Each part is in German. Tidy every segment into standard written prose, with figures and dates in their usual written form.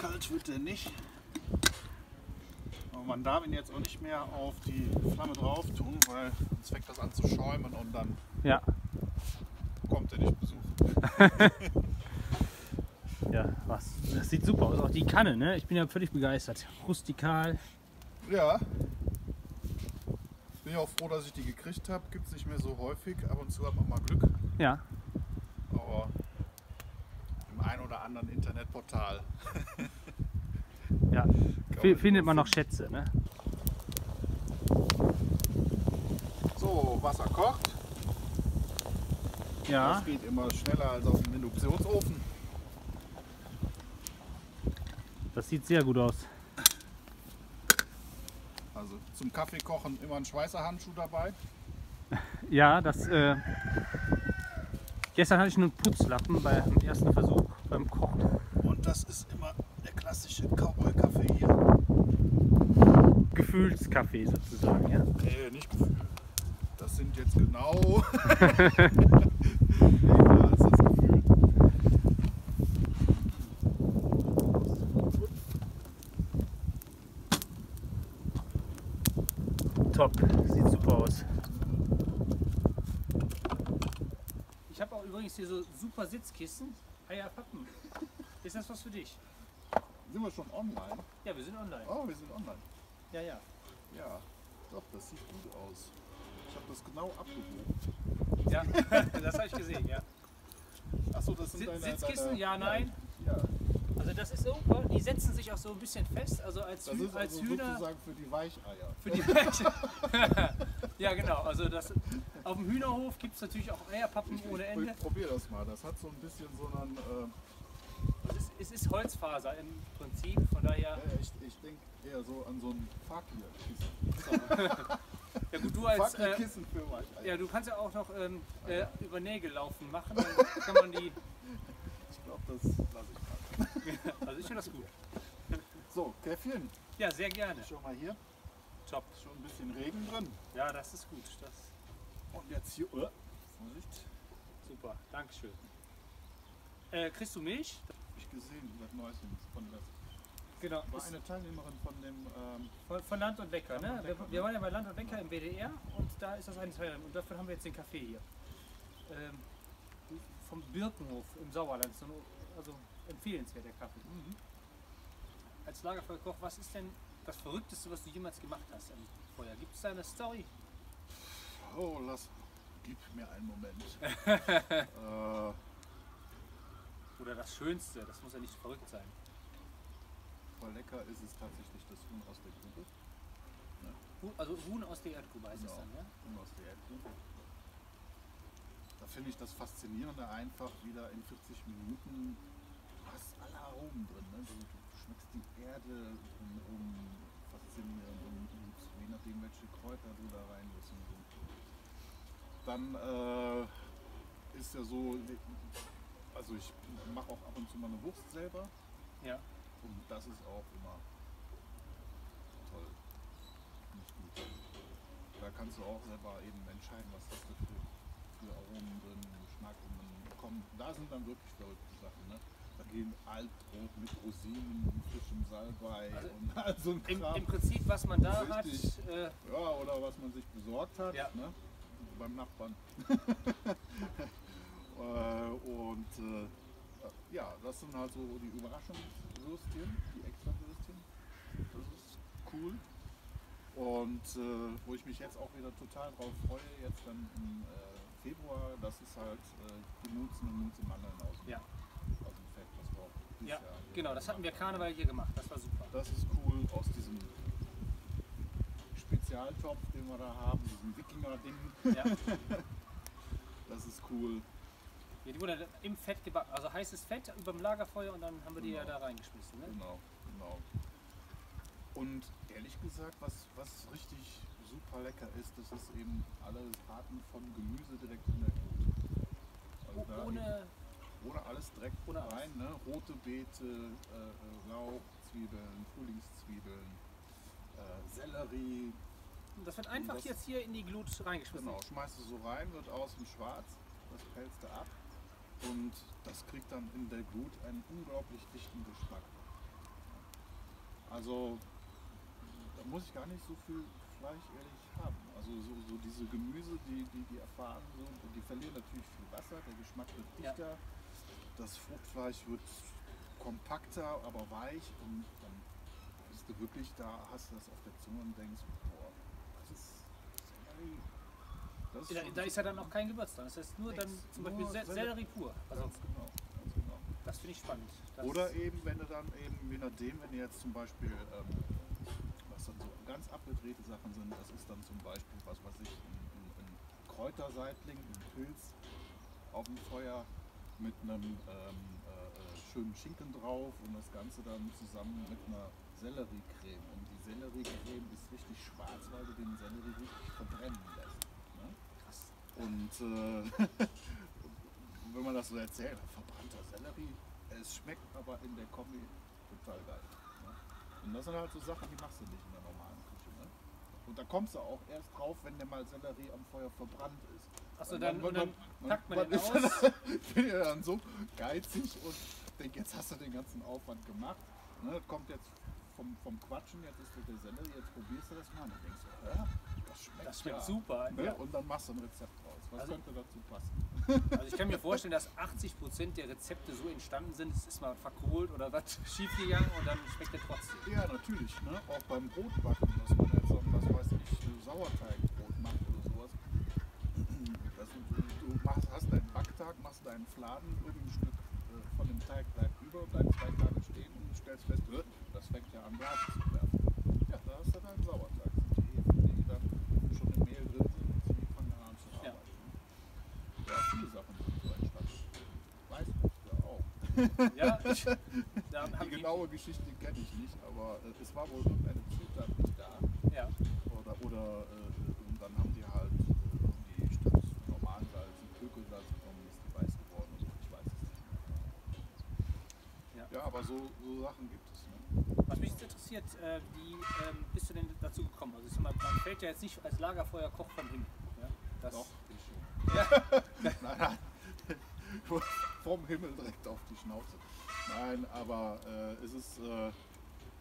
kalt wird der nicht. Aber man darf ihn jetzt auch nicht mehr auf die Flamme drauf tun, weil sonst fängt das an zu schäumen und dann kommt er nicht Besuch. Ja, was? Das sieht super aus. Auch die Kanne, ne? Ich bin ja völlig begeistert. Rustikal. Ja. Ich bin ja auch froh, dass ich die gekriegt habe. Gibt es nicht mehr so häufig. Ab und zu hat man mal Glück. Ja. Aber im ein oder anderen Internetportal. Ja. Findet man noch Schätze, ne? So, Wasser kocht. Ja. Das geht immer schneller als auf dem Induktionsofen. Das sieht sehr gut aus. Also zum Kaffeekochen immer ein Schweißerhandschuh dabei. Ja, das. Gestern hatte ich nur einen Putzlappen beim ersten Versuch beim Kochen. Und das ist immer der klassische Cowboy-Kaffee hier. Gefühlskaffee sozusagen, ja. Nee, nicht Gefühl. Das sind jetzt genau. Weniger als das Gefühl. Top, sieht super aus. Ich habe auch übrigens hier so super Sitzkissen. Eier Pappen. Ist das was für dich? Sind wir schon online? Ja, wir sind online. Oh, wir sind online. Ja, ja. Ja, doch, das sieht gut aus. Ich habe das genau abgewogen. Ja, das habe ich gesehen, ja. Achso, das sind Sitzkissen, ja, nein. Ja, Also das ist super, die setzen sich auch so ein bisschen fest, also als, das ist als also Hühner. sozusagen für die Weicheier. Für die Weiche. Ja, genau. Also das, auf dem Hühnerhof gibt es natürlich auch Eierpappen ohne Ende. Ich probier das mal. Das hat so ein bisschen so einen. Es ist Holzfaser im Prinzip, von daher. Ich denke eher so an so ein Fakir-Kissen. Ja gut, du als. Fakir-Kissen für Weicheier. Ja, du kannst ja auch noch über Nägel laufen machen, dann kann man die. Ich glaube, das lasse ich mal. Also ich finde das gut. So, Käffchen. Ja, sehr gerne. Schau mal hier. Top. Schon ein bisschen Regen drin. Ja, das ist gut. Das Und jetzt hier. Vorsicht. super. Dankeschön. Kriegst du Milch? Hab ich gesehen, das Neuesten von das. Genau. War eine Teilnehmerin von dem. Von Land und Wecker, ne? Land und Wecker, Wir waren ja bei Land und Wecker im WDR und da ist das eine Teilnehmer. Und dafür haben wir jetzt den Kaffee hier. Vom Birkenhof im Sauerland. Also empfehlenswert der Kaffee. Mhm. Als Lagerfeuerkoch, was ist denn das Verrückteste, was du jemals gemacht hast am Feuer? Gibt es da eine Story? Oh, gib mir einen Moment. Oder das Schönste, das muss ja nicht verrückt sein. Voll lecker ist es tatsächlich das Huhn aus der Grube. Also Huhn aus der Erdgrube heißt es Genau, dann, ja? Huhn aus der Erdgrube. Da finde ich das Faszinierende einfach wieder in 40 Minuten. Du hast alle Aromen drin. Ne? Du schmeckst die Erde faszinierend und je nachdem welche Kräuter du da reinlässt. Und so. Dann ist ja so, also ich mache auch ab und zu mal eine Wurst selber. Ja. Und das ist auch immer toll. Nicht gut. Da kannst du auch selber eben entscheiden, was hast du für Aromen drin, Geschmack. Und dann kommen, da sind dann wirklich verrückte Sachen. Ne? Da gehen Altbrot mit Rosinen und frischem Salbei Also und all so ein Kram. Im Prinzip, was man da Richtig. hat. Ja, oder was man sich besorgt hat, Ja. ne? Beim Nachbarn. Ja, das sind halt so die Überraschungswürstchen, die Extrawürstchen. Das ist cool. Und wo ich mich jetzt auch wieder total drauf freue, jetzt dann im Februar, das ist halt die Mutzen und Mutzenmandeln aus dem Fett, was wir auch dieses Ja, Jahr hier genau, das hatten wir gemacht Karneval hier gemacht, das war super. Das ist cool, aus diesem Spezialtopf, den wir da haben, diesem Wikinger-Ding. Ja. Das ist cool. Ja, die wurde dann im Fett gebacken, also heißes Fett über dem Lagerfeuer und dann haben wir die ja da reingeschmissen. Ne? Genau. Und ehrlich gesagt, was richtig super lecker ist, das ist eben alle Arten von Gemüse direkt in der Glut. Also da ohne alles direkt ohne rein, ne? Rote Beete, Lauch, Zwiebeln, Frühlingszwiebeln, Sellerie. Das wird einfach jetzt hier in die Glut reingeschmissen. Genau, schmeißt du so rein, wird außen schwarz, das pelzt du ab und das kriegt dann in der Glut einen unglaublich dichten Geschmack. Also da muss ich gar nicht so viel Fleisch ehrlich haben. Also so diese Gemüse, die erfahren so, und die verlieren natürlich viel Wasser, der Geschmack wird Ja. dichter, das Fruchtfleisch wird kompakter, aber weich und dann bist du wirklich da, hast du das auf der Zunge und denkst, boah, das ist Sellerie. Das schon Da ist ja dann auch kein Gewürz dran. Das heißt nur dann Nix, zum Beispiel nur Sellerie pur. Also ganz genau, ganz genau. das finde ich spannend. Das Oder eben, wenn du dann eben, je nachdem, wenn du jetzt zum Beispiel, was dann so ganz abgedrehte Sachen sind, das ist dann zum Beispiel, was weiß ich, ein Kräuterseitling, ein Pilz auf dem Feuer mit einem schönen Schinken drauf und das Ganze dann zusammen mit einer Selleriecreme. Und die Selleriecreme ist richtig schwarz, weil du den Sellerie richtig verbrennen lässt. Ne? krass. Und wenn man das so erzählt, verbrannter Sellerie, es schmeckt aber in der Kombi total geil. Ne? Und das sind halt so Sachen, die machst du nicht in der normalen Küche. Ne? Und da kommst du auch erst drauf, wenn der mal Sellerie am Feuer verbrannt ist. Achso, Und dann packt man den ist aus. Ich bin ja dann so geizig und denke, jetzt hast du den ganzen Aufwand gemacht. Ne? Kommt jetzt vom Quatschen, jetzt ist der Sellerie, jetzt probierst du das mal und denkst, Das schmeckt ja. super. Ne? Ja. Und dann machst du ein Rezept draus. Was Also- könnte dazu passen? Also ich kann mir vorstellen, dass 80% der Rezepte so entstanden sind, es ist mal verkohlt oder was schiefgegangen und dann schmeckt er trotzdem. Ja, natürlich. Ne? Auch beim Brotbacken, dass man jetzt, was weiß ich, Sauerteigbrot macht oder sowas. Hast deinen Backtag, machst deinen Fladen, irgendein Stück von dem Teig bleibt über, bleibt 2 Tage stehen und du stellst fest, das fängt ja an Blasen zu werfen. Ja, da hast du deinen Sauerteig. Das sind die Hefen, die dann schon im Mehl drin sind, die fangen an zu Ja. arbeiten. Ja, viele Sachen sind so entstanden. Weißt du ja auch. Ja, da Die haben genaue Geschichte kenne ich nicht, aber es war wohl irgendeine Zutat nicht da. Ja, Oder und dann haben die halt die statt normalen Salz ein Pökelsalz genommen, ist die weiß geworden und so. Ich weiß es nicht mehr. Ja. Ja, aber so Sachen gibt es. Ne? was mich jetzt interessiert, wie bist du denn dazu gekommen? Also ich sag mal, man fällt ja jetzt nicht als Lagerfeuerkoch vom Himmel. Ja, das, Doch, ich schon. Ja, Nein. Vom Himmel direkt auf die Schnauze. Nein, aber es ist,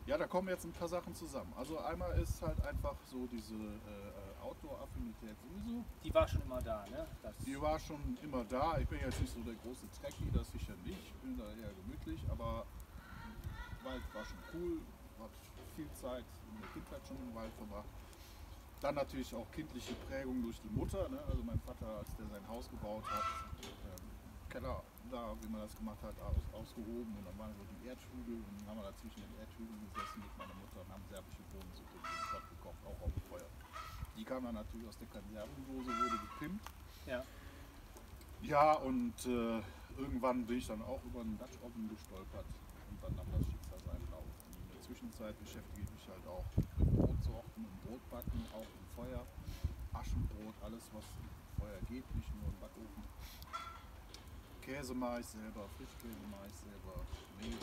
ja, da kommen jetzt ein paar Sachen zusammen. Also einmal ist halt einfach so diese Outdoor-Affinität sowieso. die war schon immer da, ne? Das, Die war schon immer da. Ich bin jetzt nicht so der große Trekkie, das sicher nicht. Ich bin da eher gemütlich, aber Wald war schon cool. Hat viel Zeit in der Kindheit schon im Wald verbracht. Dann natürlich auch kindliche Prägung durch die Mutter. Ne? Also mein Vater, als der sein Haus gebaut hat, Keller da, wie man das gemacht hat, ausgehoben und dann waren so die Erdhügel und dann haben wir da zwischen den Erdhügeln gesessen mit meiner Mutter und haben serbische Bohnensuppe gekocht, auch auf dem Feuer. Die kam dann natürlich aus der Konservendose, wurde gepimpt. ja. Ja, und irgendwann bin ich dann auch über einen Dutch Oven gestolpert und dann nahm das Schicksal seinen Lauf. Und in der Zwischenzeit beschäftige ich mich halt auch mit Brotsorten und Brotbacken, auch im Feuer. Aschenbrot, alles was im Feuer geht, nicht nur im Backofen. Käse mache ich selber, Frischkäse mache ich selber, Mehl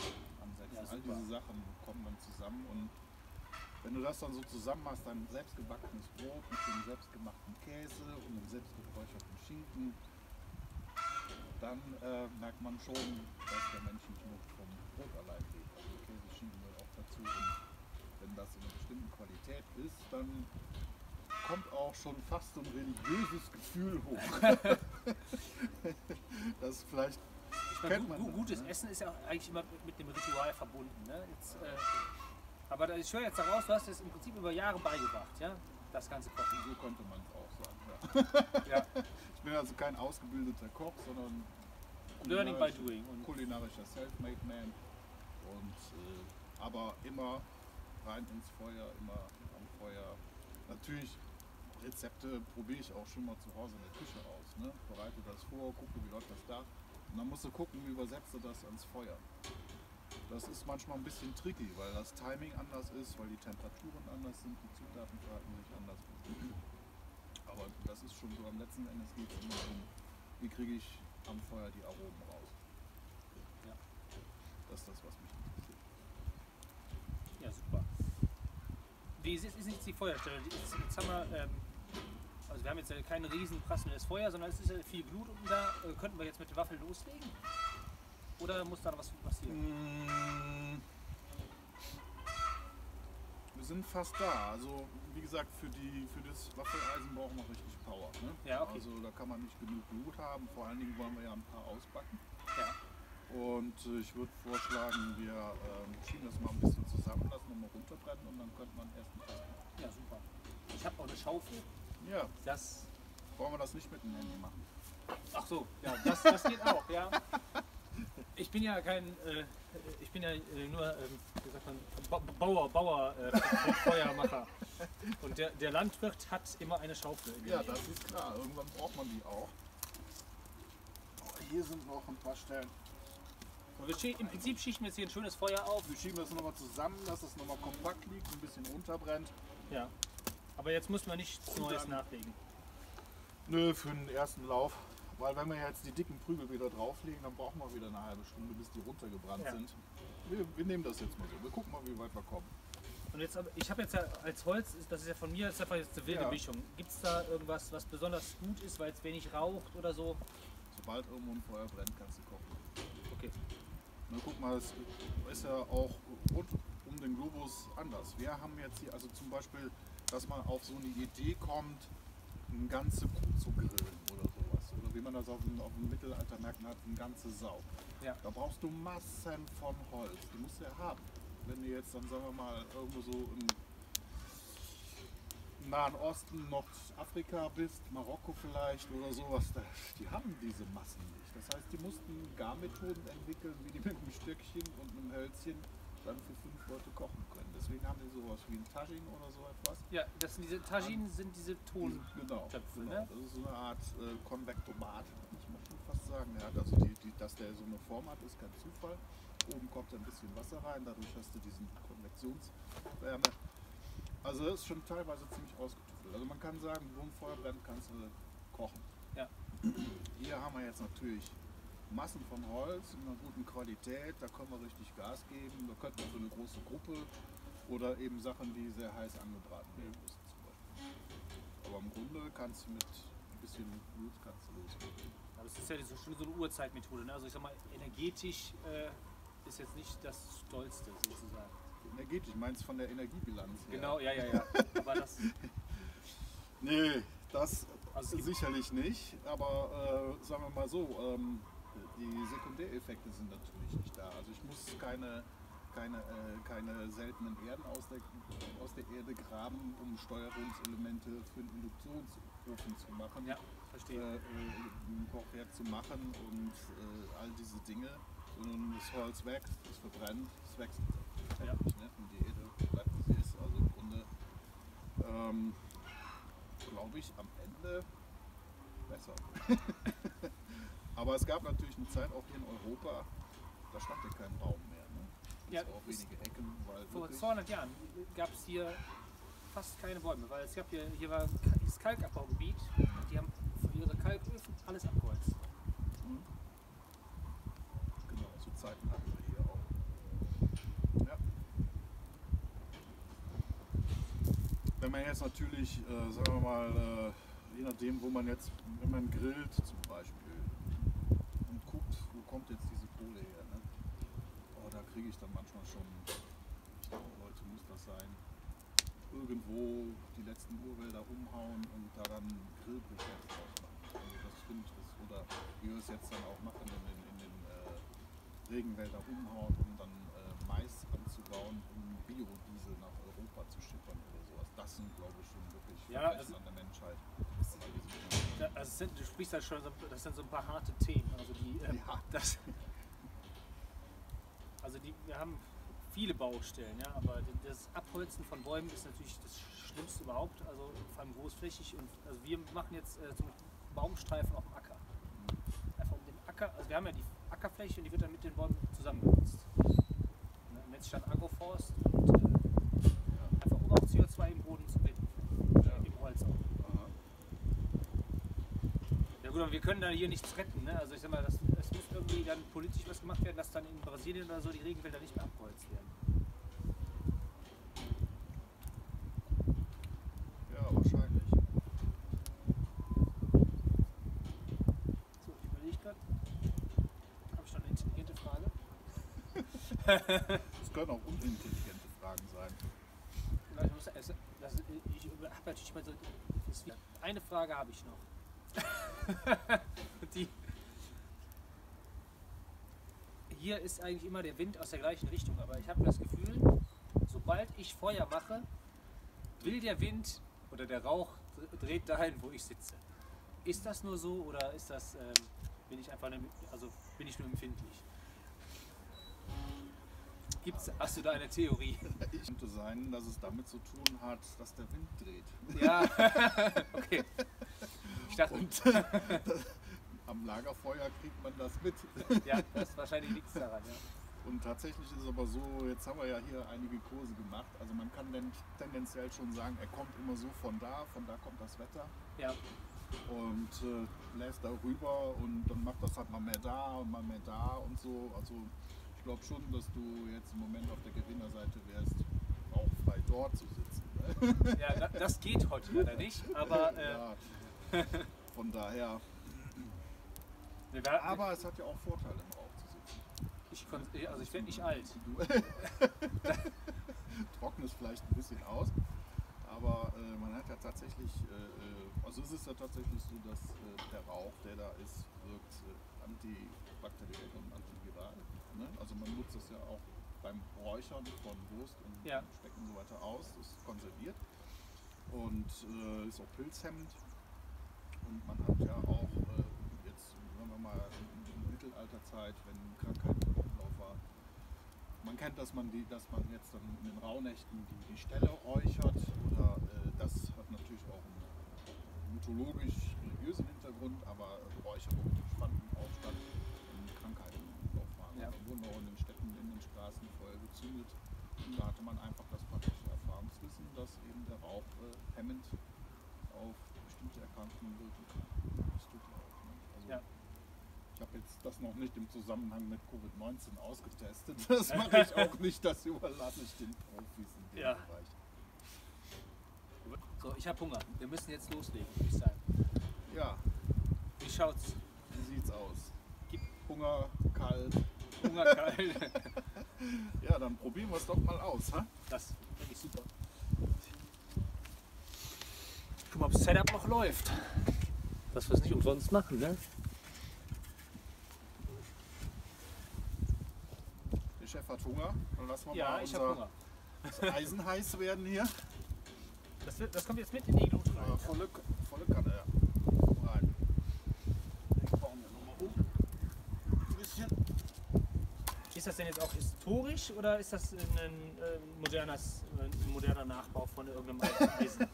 ansetzen, Ja, all super. diese Sachen kommen dann zusammen und wenn du das dann so zusammen machst, dein selbstgebackenes Brot mit dem selbstgemachten Käse und dem selbstgeräucherten Schinken, dann merkt man schon, dass der Mensch nicht nur vom Brot allein lebt. Also Käse, Schinken gehört auch dazu und wenn das in einer bestimmten Qualität ist, dann kommt auch schon fast so ein religiöses Gefühl hoch. Das vielleicht Ich meine, kennt man das, gutes ne? Essen ist ja auch eigentlich immer mit dem Ritual verbunden. Ne? Jetzt, aber ich höre jetzt daraus, du hast es im Prinzip über Jahre beigebracht, ja? Das ganze Kochen. So könnte man es auch sagen. Ja. Ja. Ich bin also kein ausgebildeter Koch, sondern Learning by kulinarisch- doing. Und kulinarischer Self-Made Man. Und, aber immer rein ins Feuer, immer am Feuer. Natürlich, Rezepte probiere ich auch schon mal zu Hause in der Küche aus. Ne? Bereite das vor, gucke, wie läuft das da. Und dann musst du gucken, wie übersetzt du das ans Feuer. Das ist manchmal ein bisschen tricky, weil das Timing anders ist, weil die Temperaturen anders sind, die Zutaten verhalten sich anders. Aber das ist schon so, am letzten Endes geht es immer um, wie kriege ich am Feuer die Aromen raus. Ja. Das ist das, was mich interessiert. ja, super. Wie ist jetzt die Feuerstelle? Jetzt haben wir, also wir haben jetzt kein riesen prasselndes Feuer, sondern es ist ja viel Blut unten da. Könnten wir jetzt mit der Waffel loslegen? Oder muss da noch was passieren? sind fast da. Also wie gesagt, für das Waffeleisen brauchen wir richtig Power. Ne? Ja, okay. Also da kann man nicht genug Blut haben. Vor allen Dingen wollen wir ja ein paar ausbacken. Ja. Und ich würde vorschlagen, wir schieben das mal ein bisschen zusammen, lassen wir mal runterbrennen und dann könnte man erst einen Test machen. Ja, super. Ich habe auch eine Schaufel. Ja, Das. wollen wir das nicht mit dem Handy machen? Ach so, ja, das geht auch, ja. Ich bin ja kein, ich bin ja nur, wie sagt man, Bauer, Feuermacher. Und der Landwirt hat immer eine Schaufel. In der Ja, Nähe. das ist klar. Irgendwann braucht man die auch. Oh, hier sind noch ein paar Stellen. Und im Prinzip schichten wir jetzt hier ein schönes Feuer auf. Wir schieben das nochmal zusammen, dass es nochmal kompakt liegt, ein bisschen unterbrennt. Ja. Aber jetzt müssen wir nichts Und Neues dann- nachlegen. Nö, für den ersten Lauf. Weil wenn wir jetzt die dicken Prügel wieder drauflegen, dann brauchen wir wieder eine halbe Stunde, bis die runtergebrannt Ja. sind. Wir nehmen das jetzt mal so. Wir gucken mal, wie weit wir kommen. Und jetzt, ich habe jetzt ja als Holz, das ist ja von mir, das ist einfach jetzt eine wilde Ja. Mischung. Gibt es da irgendwas, was besonders gut ist, weil es wenig raucht oder so? Sobald irgendwo ein Feuer brennt, kannst du kochen. Okay. Na, guck mal, es ist ja auch rund um den Globus anders. Wir haben jetzt hier, also zum Beispiel, dass man auf so eine Idee kommt, eine ganze Kuh zu grillen oder sowas. Oder wie man das auf den Mittelaltermärkten hat, eine ganze Sau. Ja. Da brauchst du Massen von Holz. Die musst du ja haben. Wenn du jetzt dann, sagen wir mal, irgendwo so im Nahen Osten, Nordafrika bist, Marokko vielleicht oder sowas, die haben diese Massen nicht. Das heißt, die mussten Garmethoden entwickeln, wie die mit einem Stöckchen und einem Hölzchen dann für 5 Leute kochen können. Deswegen haben die sowas wie ein Tagine oder so etwas. Ja, das sind diese Taginen, sind diese Ton. Genau, Töpfe, genau. ne? Das ist so eine Art Konvektomat, muss man schon fast sagen. Er hat also dass der so eine Form hat, ist kein Zufall. Oben kommt ein bisschen Wasser rein, dadurch hast du diesen Konvektionswärme. Also das ist schon teilweise ziemlich ausgetüftelt. Also man kann sagen, wo ein Feuer brennt, kannst du kochen. Ja. Hier haben wir jetzt natürlich Massen von Holz in einer guten Qualität, da können wir richtig Gas geben. Da könnten wir so eine große Gruppe oder eben Sachen, die sehr heiß angebraten werden müssen zum Beispiel. Aber im Grunde kannst du mit ein bisschen Blut kannst du losgehen. Aber das ist ja schon so eine Urzeitmethode. Ne? Also ich sag mal, energetisch ist jetzt nicht das Tollste sozusagen. Energetisch, meinst du von der Energiebilanz her? Genau, ja. Aber das. Nee, das Also es gibt- sicherlich nicht, aber sagen wir mal so, die Sekundäreffekte sind natürlich nicht da. Also ich muss keine seltenen Erden aus der Erde graben, um Steuerungselemente für einen Induktionsofen zu machen, Ja, verstehe. einen Kochherd zu machen und all diese Dinge. Sondern das Holz wächst, es verbrennt, es wächst. Ja. Ne? Und die Erde bleibt, wie sie ist. Also im Grunde glaube ich am Ende besser. Aber es gab natürlich eine Zeit auch hier in Europa, da stand ja kein Baum mehr. Ne? Ja, Auch wenige Ecken, weil Vor wirklich 200 Jahren gab es hier fast keine Bäume, weil es gab hier war dieses Kalkabbaugebiet und die haben für ihre Kalköfen alles abgeholzt. genau, so Zeiten hatten wir hier auch. Ja. Wenn man jetzt natürlich, sagen wir mal, je nachdem, wo man jetzt, wenn man grillt zum Beispiel und guckt, wo kommt jetzt diese Kohle her, ne? Oh, da kriege ich dann manchmal schon, ich denke, Leute, muss das sein, irgendwo die letzten Urwälder umhauen und da dann Grillbriketts draus machen. Also das finde ich, oder wie wir es jetzt dann auch machen, in den Regenwälder umhauen, um dann Mais anzubauen, um Biodiesel nach Europa zu schippern oder sowas. Das sind, glaube ich, schon wirklich Ja, Verbrechen an der Menschheit. Also du sprichst da schon, das sind so ein paar harte Themen. Also Ja. wir haben viele Baustellen, ja, aber das Abholzen von Bäumen ist natürlich das Schlimmste überhaupt, also vor allem großflächig. Und also wir machen jetzt zum Baumstreifen auf dem Acker. Einfach um den Acker, also wir haben ja die Ackerfläche und die wird dann mit den Bäumen zusammengenutzt. Ne, nennt sich dann Agroforst und einfach um auch CO2 im Boden zu binden. Im Holz auch. Aha. Ja gut, aber wir können da hier nichts retten. Ne? Also ich sag mal, es muss irgendwie dann politisch was gemacht werden, dass dann in Brasilien oder so die Regenwälder nicht mehr abgeholzt werden. Ja, wahrscheinlich. So, ich überlege gerade. Habe ich noch eine intelligente Frage? Es können auch unintelligente Fragen sein. Ich muss, ich habe natürlich mal so, eine Frage habe ich noch. Die, hier ist eigentlich immer der Wind aus der gleichen Richtung, aber ich habe das Gefühl, sobald ich Feuer mache, will der Wind oder der Rauch dreht dahin, wo ich sitze. Ist das nur so oder ist das, bin ich einfach bin ich nur empfindlich? Hast du da eine Theorie? Ich könnte sein, dass es damit zu tun hat, dass der Wind dreht. Ja, okay. Ich dachte, Und am Lagerfeuer kriegt man das mit. ja, das ist wahrscheinlich nichts daran. Ja. Und tatsächlich ist es aber so, jetzt haben wir ja hier einige Kurse gemacht, also man kann denn tendenziell schon sagen, er kommt immer so von da kommt das Wetter. Ja. Und bläst da rüber und dann macht das halt mal mehr da und mal mehr da und so. Also ich glaube schon, dass du jetzt im Moment auf der Gewinnerseite wärst, auch frei dort zu sitzen. Ja, das geht heute leider nicht, aber ja, von daher. Aber es hat ja auch Vorteile im Rauch zu sitzen. Ich werde nicht alt. Du trocknest vielleicht ein bisschen aus, aber man hat ja tatsächlich, also es ist ja tatsächlich so, dass der Rauch, der da ist, wirkt antibakteriell und antiviral. Ne? Also man nutzt das ja auch beim Räuchern von Wurst und Speck und so weiter aus, das ist konserviert und ist auch pilzhemmend. Und man hat ja auch jetzt, sagen wir mal, in Mittelalterzeit, wenn Krankheiten im Umlauf war, man kennt, dass man jetzt dann in den Rauhnächten die Ställe räuchert, oder das hat natürlich auch einen mythologisch-religiösen Hintergrund, aber Räucherungen fanden auch statt, wenn Krankheiten im Umlauf waren. Ja. Da wurden auch in den Städten, in den Straßen Feuer gezündet. Und da hatte man einfach das praktische Erfahrungswissen, dass eben der Rauch hemmend auf bestimmte Erkrankungen wirken kann. Das tut er auch. Ne? Also Ja. ich habe jetzt das noch nicht im Zusammenhang mit Covid-19 ausgetestet. Das mache ich auch nicht, das überlasse ich den Profis in dem Bereich. So, ich habe Hunger. Wir müssen jetzt loslegen, würde ich sagen. Ja, Wie schaut's? wie sieht's aus? Gib- Hunger, kalt. Hunger, kalt. Ja, dann probieren wir es doch mal aus. Ha? Das finde ich super. Guck mal, ob das Setup noch läuft. Dass wir es nicht umsonst machen, ne? Der Chef hat Hunger. Dann lassen wir Ja, mal ich habe unser Hunger. Eisen heiß werden hier. Das kommt jetzt mit in die Glut rein. Ja, volle Kanne, ja. Rein. Ich baue mir nochmal um. Ein bisschen. Ist das denn jetzt auch historisch oder ist das ein moderner Nachbau von irgendeinem alten Eisen?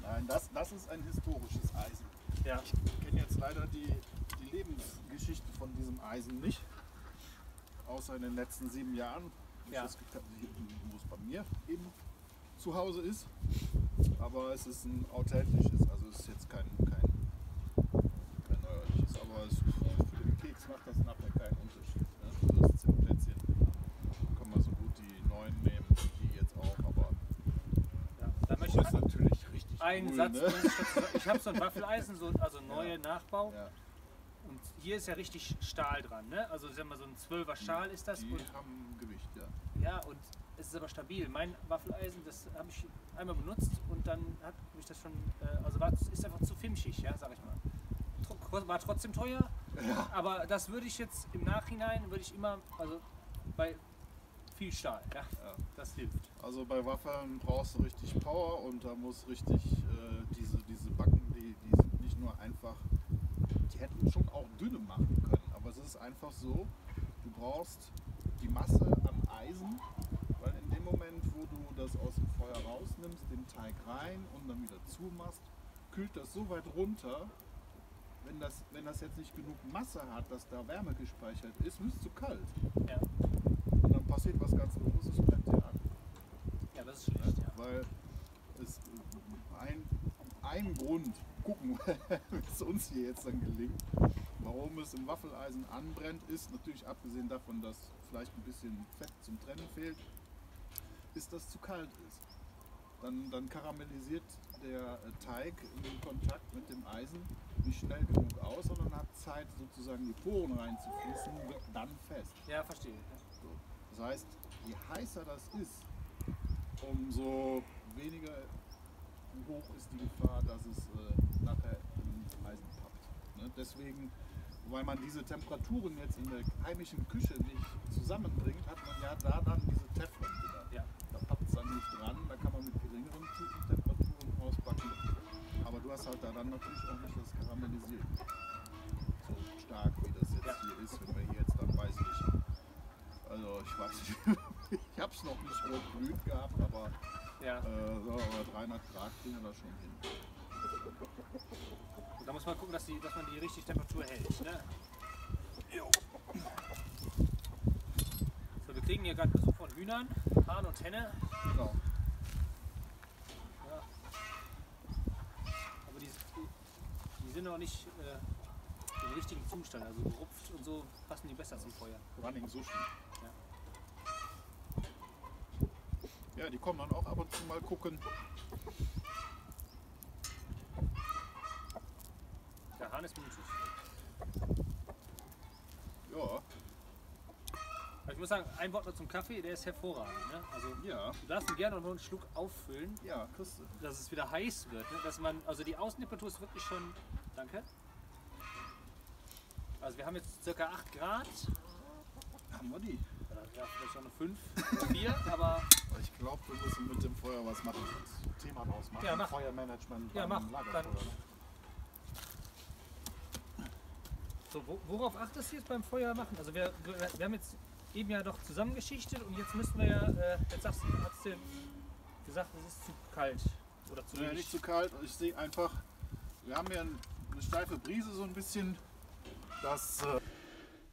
Nein, das ist ein historisches Eisen. Ja. Ich kenne jetzt leider die Lebensgeschichte von diesem Eisen nicht. Außer in den letzten 7 Jahren, wo Ja. es bei mir eben zu Hause ist. Aber es ist ein authentisches, also es ist jetzt kein neuerliches, aber für den Keks macht das nachher keinen Unterschied. Ne? Also das Zimtplätzchen kann man so gut die neuen nehmen, die jetzt auch, aber Ja. Da möchte das ist natürlich richtig einen cool, Satz. ne? Ich habe so ein Waffeleisen, also neue Nachbau. Ja, Und hier ist ja richtig Stahl dran, ne? Also sagen wir so ein 12er Stahl ist das. die Und, haben Gewicht, ja. ja, und es ist aber stabil. Mein Waffeleisen, das habe ich einmal benutzt und dann hat mich das schon, ist einfach zu fimschig, ja, sag ich mal. War trotzdem teuer, Ja. aber das würde ich jetzt im Nachhinein, immer, also bei viel Stahl, ja, Ja. das hilft. Also bei Waffeln brauchst du richtig Power und da muss richtig diese Backen, die sind nicht nur einfach, die hätten schon auch dünne machen können, aber es ist einfach so, du brauchst die Masse an Eisen, weil in dem Moment, wo du das aus dem Feuer rausnimmst, den Teig rein und dann wieder zumachst, kühlt das so weit runter, wenn das jetzt nicht genug Masse hat, dass da Wärme gespeichert ist, ist es zu kalt. Ja, Und dann passiert was ganz Großes, brennt dir an. ja, das ist schlecht, ja. Weil es ein Grund, gucken, wie es uns hier jetzt dann gelingt, warum es im Waffeleisen anbrennt, ist natürlich abgesehen davon, dass vielleicht ein bisschen Fett zum Trennen fehlt, ist, dass es zu kalt ist. Dann karamellisiert der Teig in Kontakt mit dem Eisen nicht schnell genug aus, sondern hat Zeit, sozusagen die Poren reinzufließen, wird dann fest. Ja, verstehe. So. Das heißt, je heißer das ist, umso weniger hoch ist die Gefahr, dass es nachher im Eisen pappt. Ne? Deswegen, weil man diese Temperaturen jetzt in der heimischen Küche nicht zusammenbringt, hat man ja da dann diese Teflon-Dinger. Ja. Da pappt es dann nicht dran, da kann man mit geringeren Temperaturen ausbacken. Aber du hast halt da dann natürlich auch nicht das Karamellisieren. So stark wie das jetzt hier ist, wenn wir hier jetzt dann weiß nicht. Also ich weiß nicht, ich habe es noch nicht rot glüht gehabt, aber, aber 300 Grad kriegen wir da schon hin. Und da muss man gucken, dass man die richtige Temperatur hält. Ne? So, wir kriegen hier gerade Besuch von Hühnern, Hahn und Henne. Genau. Ja. Aber die sind noch nicht im richtigen Zustand. Also gerupft und so passen die besser zum Feuer. Running Sushi. Ja. Ja, die kommen dann auch ab und zu mal gucken. Der Hahn ist mutig. Ja, Aber ich muss sagen, ein Wort noch zum Kaffee, der ist hervorragend. Ne? Also ja, du darfst ihn gerne noch einen Schluck auffüllen, ja, kriegst du. dass es wieder heiß wird. Ne? Dass man, also die Außentemperatur ist wirklich schon. Danke. Also wir haben jetzt ca. 8 Grad. Haben wir die? Ja, vielleicht auch noch 5 oder 4, aber. Ich glaube, wir müssen mit dem Feuer was machen. Das Thema draus machen. Ja, mach. Feuermanagement. Ja, beim mach. Lagerfeuer, ne? So, worauf achtest du jetzt beim Feuer machen? Also wir haben jetzt eben ja doch zusammengeschichtet und jetzt müssen wir ja, jetzt hast du gesagt, es ist zu kalt oder zu Ja, wenig. nicht zu kalt. Ich sehe einfach, wir haben hier eine steife Brise so ein bisschen. Das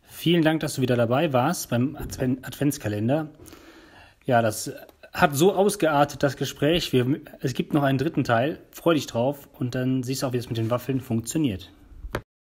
Vielen Dank, dass du wieder dabei warst beim Adventskalender. Ja, das hat so ausgeartet, das Gespräch. Es gibt noch einen dritten Teil. Freu dich drauf und dann siehst du auch, wie es mit den Waffeln funktioniert.